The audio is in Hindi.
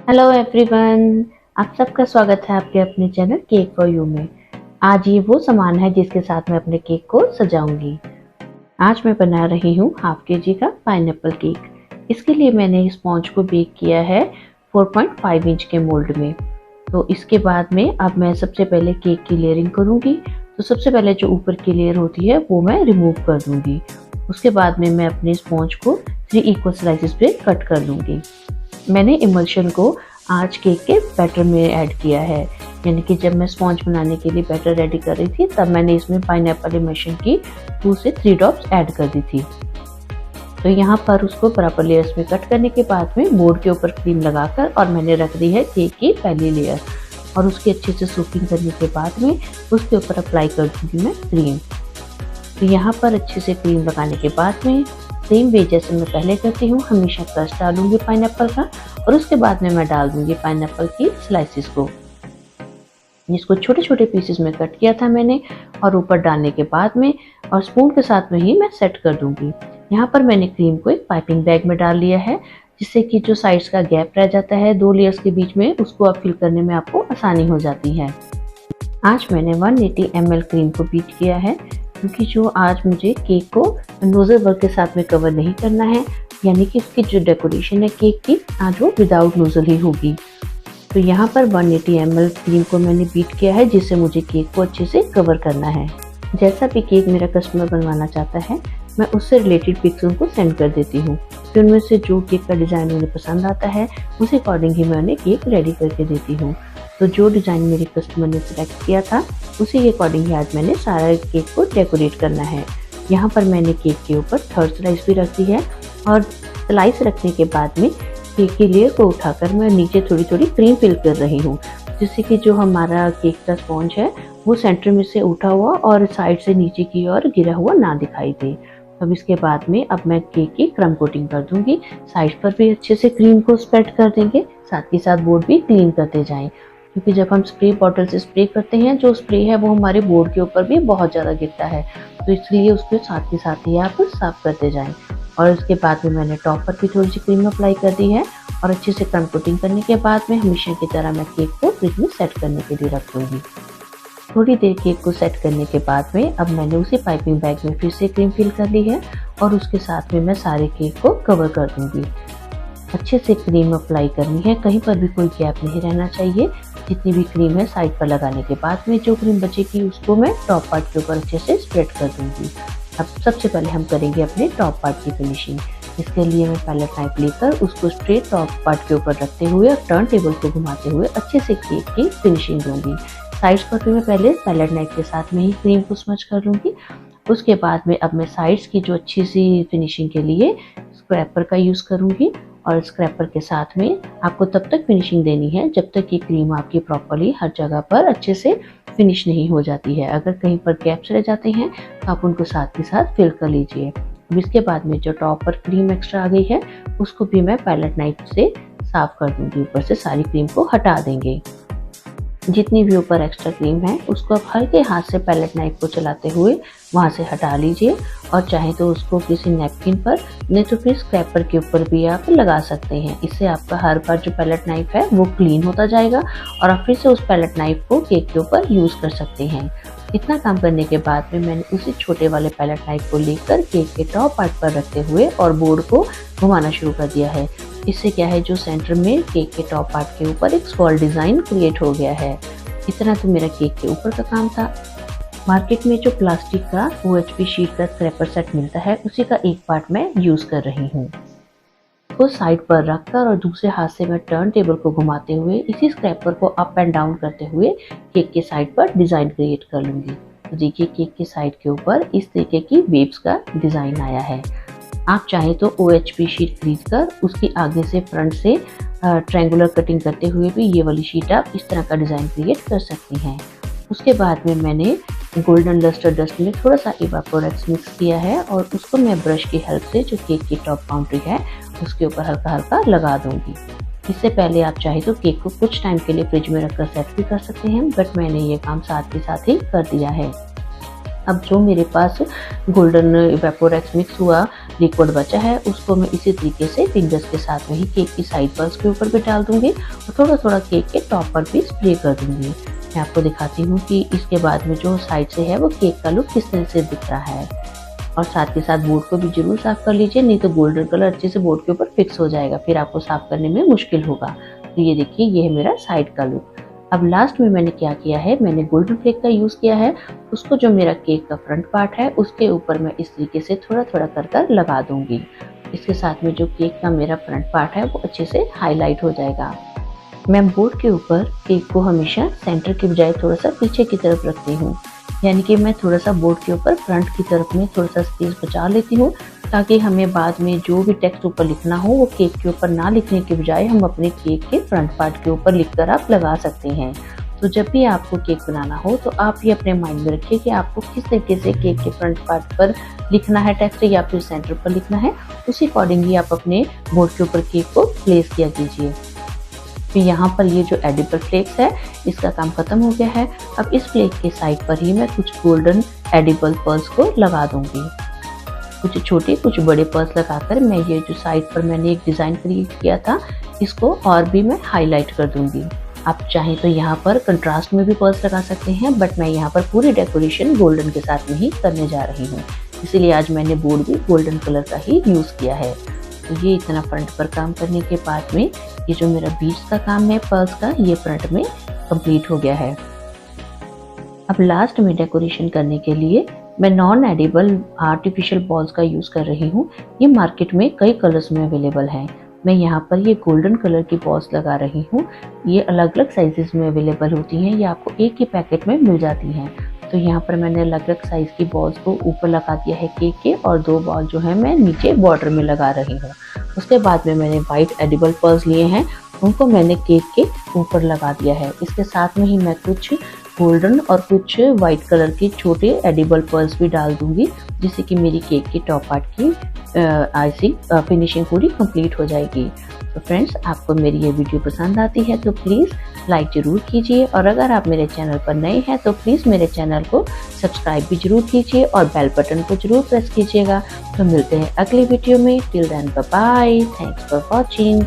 Hello everyone. आप सबका स्वागत है आपके अपने चैनल केक फॉर यू में। आज ये वो सामान है जिसके साथ मैं अपने केक को सजाऊंगी। आज मैं बना रही हूँ हाफ केजी का पाइनएप्पल केक। इसके लिए मैंने स्पॉन्ज को बेक किया है 4.5 इंच के मोल्ड में। तो इसके बाद में अब मैं सबसे पहले केक की लेयरिंग करूँगी। तो सबसे पहले जो ऊपर की लेयर होती है वो मैं रिमूव कर दूँगी। उसके बाद में मैं अपने स्पॉन्ज को 3 इक्वल स्लाइसेस पे कट कर लूँगी। मैंने इमल्शन को आज केक के बैटर में ऐड किया है, यानी कि जब मैं स्पॉन्ज बनाने के लिए बैटर रेडी कर रही थी तब मैंने इसमें पाइनएप्पल इमल्शन की 2 से 3 ड्रॉप्स ऐड कर दी थी। तो यहाँ पर उसको बराबर लेयर्स में कट करने के बाद में बोर्ड के ऊपर क्रीम लगाकर और मैंने रख दी है केक की पहली लेयर और उसकी अच्छे से सोकिंग करने के बाद में उसके ऊपर अप्लाई कर दूंगी मैं क्रीम। तो यहाँ पर अच्छे से क्रीम लगाने के बाद में सेम वे जैसे मैं पहले करती हूँ हमेशा क्रस्ट डालूंगी पाइनएप्पल का और उसके बाद में मैं डाल दूंगी पाइनएप्पल की स्लाइसिस को, जिसको छोटे छोटे पीसेस में कट किया था मैंने, और ऊपर डालने के बाद में और स्पून के साथ में ही मैं सेट कर दूंगी। यहाँ पर मैंने क्रीम को एक पाइपिंग बैग में डाल लिया है, जिससे कि जो साइड्स का गैप रह जाता है 2 लेयर्स के बीच में उसको अब फिल करने में आपको आसानी हो जाती है। आज मैंने 180 ml क्रीम को बीट किया है, क्योंकि जो आज मुझे केक को नोजल वर्क के साथ में कवर नहीं करना है, यानी कि इसकी जो डेकोरेशन है केक की आज वो विदाउट नोजल ही होगी। तो यहाँ पर 180 ml क्रीम को मैंने बीट किया है, जिससे मुझे केक को अच्छे से कवर करना है। जैसा भी केक मेरा कस्टमर बनवाना चाहता है मैं उससे रिलेटेड पिक्स उनको सेंड कर देती हूँ। फिर उनमें से जो केक का डिज़ाइन उन्हें पसंद आता है उस अकॉर्डिंग ही मैं उन्हें केक रेडी करके देती हूँ। तो जो डिज़ाइन मेरे कस्टमर ने सिलेक्ट किया था उसी के अकॉर्डिंग ही आज मैंने सारा केक को डेकोरेट करना है। यहाँ पर मैंने केक के ऊपर 3rd स्लाइस भी रख दी है और स्लाइस रखने के बाद में केक की लेयर को उठाकर मैं नीचे थोड़ी थोड़ी क्रीम फिल कर रही हूँ, जिससे कि जो हमारा केक का स्पॉन्ज है वो सेंटर में से उठा हुआ और साइड से नीचे की ओर गिरा हुआ ना दिखाई दे। अब इसके बाद में अब मैं केक की क्रम कोटिंग कर दूंगी। साइड पर भी अच्छे से क्रीम को स्प्रेड कर देंगे, साथ ही साथ बोर्ड भी क्लीन करते जाएं, क्योंकि जब हम स्प्रे बॉटल से स्प्रे करते हैं जो स्प्रे है वो हमारे बोर्ड के ऊपर भी बहुत ज़्यादा गिरता है, तो इसलिए उसको साथ के साथ ही आप साफ करते जाएं। और उसके बाद में मैंने टॉप पर भी थोड़ी सी क्रीम अप्लाई कर दी है और अच्छे से क्रम कोटिंग करने के बाद में हमेशा की तरह मैं केक को फ्रिज में सेट करने के लिए रख दूँगी। थोड़ी देर केक को सेट करने के बाद में अब मैंने उसी पाइपिंग बैग में फिर से क्रीम फिल कर ली है और उसके साथ में मैं सारे केक को कवर कर दूंगी। अच्छे से क्रीम अप्लाई करनी है, कहीं पर भी कोई गैप नहीं रहना चाहिए। जितनी भी क्रीम है साइड पर लगाने के बाद में जो क्रीम बचेगी उसको मैं टॉप पार्ट के ऊपर अच्छे से स्प्रेड कर दूंगी। अब सबसे पहले हम करेंगे अपने टॉप पार्ट की फिनिशिंग। इसके लिए मैं पैलेट नाइफ लेकर उसको स्ट्रेट टॉप पार्ट के ऊपर रखते हुए और टर्न टेबल को घुमाते हुए अच्छे से केक की फिनिशिंग दूंगी। साइड्स पर भी मैं पहले पैलेट नाइफ के साथ में ही क्रीम को स्मच कर लूँगी। उसके बाद में अब मैं साइड्स की जो अच्छी सी फिनिशिंग के लिए स्क्रैपर का यूज़ करूँगी और स्क्रैपर के साथ में आपको तब तक फिनिशिंग देनी है जब तक ये क्रीम आपकी प्रॉपर्ली हर जगह पर अच्छे से फिनिश नहीं हो जाती है। अगर कहीं पर गैप्स रह जाते हैं तो आप उनको साथ के साथ फिल कर लीजिए। इसके बाद में जो टॉप पर क्रीम एक्स्ट्रा आ गई है उसको भी मैं पैलेट नाइफ से साफ कर दूँगी। ऊपर से सारी क्रीम को हटा देंगे। जितनी भी ऊपर एक्स्ट्रा क्रीम है उसको आप हल्के हाथ से पैलेट नाइफ को चलाते हुए वहाँ से हटा लीजिए और चाहे तो उसको किसी नैपकिन पर नहीं तो फिर स्क्रैपर के ऊपर भी आप लगा सकते हैं। इससे आपका हर बार जो पैलेट नाइफ है वो क्लीन होता जाएगा और आप फिर से उस पैलेट नाइफ को केक के ऊपर यूज़ कर सकते हैं। इतना काम करने के बाद में मैंने उसी छोटे वाले पैलेट नाइफ को लेकर केक के टॉप पार्ट पर रखते हुए और बोर्ड को घुमाना शुरू कर दिया है। इससे क्या है जो सेंटर में केक के टॉप पार्ट के ऊपर एक स्क्वायर डिज़ाइन क्रिएट हो गया है। इतना तो मेरा केक के ऊपर का काम था। मार्केट में जो प्लास्टिक का OHP शीट का स्क्रैपर सेट मिलता है उसी का एक पार्ट मैं यूज़ कर रही हूँ। को साइड पर रखकर और दूसरे हाथ से मैं टर्न टेबल को घुमाते हुए इसी स्क्रैपर को अप एंड डाउन करते हुए केक के साइड पर डिज़ाइन क्रिएट कर लूँगी। तो देखिए केक के साइड के ऊपर इस तरीके की वेव्स का डिज़ाइन आया है। आप चाहें तो OHP शीट खरीद कर उसकी आगे से फ्रंट से ट्रायंगुलर कटिंग करते हुए भी ये वाली शीट आप इस तरह का डिज़ाइन क्रिएट कर सकती हैं। उसके बाद में मैंने गोल्डन लस्टर डस्ट में थोड़ा सा इवापोरेक्स मिक्स किया है और उसको मैं ब्रश की हेल्प से जो केक की टॉप बाउंड्री है उसके ऊपर हल्का हल्का लगा दूंगी। इससे पहले आप चाहे तो केक को कुछ टाइम के लिए फ्रिज में रखकर सेट भी कर सकते हैं, बट मैंने ये काम साथ के साथ ही कर दिया है। अब जो मेरे पास गोल्डन वेपोरेक्स मिक्स हुआ लिक्विड बचा है, उसको मैं इसी तरीके से फिंगर्स के साथ में ही केक की साइड पर उसके ऊपर भी डाल दूंगी और थोड़ा थोड़ा केक के टॉप पर भी स्प्रे कर दूंगी। मैं आपको दिखाती हूँ कि इसके बाद में जो साइड से है वो केक का लुक किस तरह से दिख रहा है। और साथ के साथ बोर्ड को भी जरूर साफ कर लीजिए, नहीं तो गोल्डन कलर अच्छे से बोर्ड के ऊपर फिक्स हो जाएगा, फिर आपको साफ करने में मुश्किल होगा। तो ये देखिए, ये है मेरा साइड का लुक। अब लास्ट में मैंने क्या किया है, मैंने गोल्डन फ्लेक का यूज किया है। उसको जो मेरा केक का फ्रंट पार्ट है उसके ऊपर मैं इस तरीके से थोड़ा थोड़ा कर कर लगा दूंगी। इसके साथ में जो केक का मेरा फ्रंट पार्ट है वो अच्छे से हाईलाइट हो जाएगा। मैं बोर्ड के ऊपर केक को हमेशा सेंटर के बजाय थोड़ा सा पीछे की तरफ रखती हूँ, यानी कि मैं थोड़ा सा बोर्ड के ऊपर फ्रंट की तरफ में थोड़ा सा स्पेस बचा लेती हूँ, ताकि हमें बाद में जो भी टेक्स्ट ऊपर लिखना हो वो केक के ऊपर ना लिखने के बजाय हम अपने केक के फ्रंट पार्ट के ऊपर लिखकर आप लगा सकते हैं। तो जब भी आपको केक बनाना हो तो आप ये अपने माइंड में रखिए कि आपको किस तरीके से केक के फ्रंट पार्ट पर लिखना है टेक्स्ट, या फिर सेंटर पर लिखना है, उसी अकॉर्डिंगली आप अपने बोर्ड के ऊपर केक को प्लेस किया कीजिए। तो यहाँ पर ये जो एडिबल फ्लेक्स है इसका काम खत्म हो गया है। अब इस फ्लेक के साइड पर ही मैं कुछ गोल्डन एडिबल पर्ल्स को लगा दूंगी, कुछ छोटे कुछ बड़े पर्ल्स लगाकर मैं ये जो साइड पर मैंने एक डिजाइन क्रिएट किया था इसको और भी मैं हाईलाइट कर दूंगी। आप चाहें तो यहाँ पर कंट्रास्ट में भी पर्ल्स लगा सकते हैं, बट मैं यहाँ पर पूरी डेकोरेशन गोल्डन के साथ में ही करने जा रही हूँ, इसीलिए आज मैंने बोर्ड भी गोल्डन कलर का ही यूज किया है। तो ये इतना फ्रंट पर काम करने के बाद में ये जो मेरा बीच का काम है पर्ल्स का, ये फ्रंट में कंप्लीट हो गया है। अब लास्ट में डेकोरेशन करने के लिए मैं नॉन एडिबल आर्टिफिशियल बॉल्स का यूज कर रही हूँ। ये मार्केट में कई कलर्स में अवेलेबल है। मैं यहाँ पर ये गोल्डन कलर की बॉल्स लगा रही हूँ। ये अलग अलग साइजेस में अवेलेबल होती हैं, ये आपको एक ही पैकेट में मिल जाती हैं। तो यहाँ पर मैंने अलग अलग साइज की बॉल्स को ऊपर लगा दिया है केक के, और 2 बॉल जो है मैं नीचे बॉर्डर में लगा रही हूँ। उसके बाद में मैंने वाइट एडिबल पर्ल्स लिए हैं, उनको मैंने केक के ऊपर लगा दिया है। इसके साथ में ही मैं कुछ गोल्डन और कुछ वाइट कलर के छोटे एडिबल पर्ल्स भी डाल दूंगी, जिससे कि मेरी केक की टॉप पार्ट की आइसिंग फिनिशिंग पूरी कंप्लीट हो जाएगी। तो फ्रेंड्स, आपको मेरी ये वीडियो पसंद आती है तो प्लीज़ लाइक ज़रूर कीजिए, और अगर आप मेरे चैनल पर नए हैं तो प्लीज़ मेरे चैनल को सब्सक्राइब भी जरूर कीजिए और बेल बटन को जरूर प्रेस कीजिएगा। तो मिलते हैं अगली वीडियो में। Till then bye bye, thanks for watching.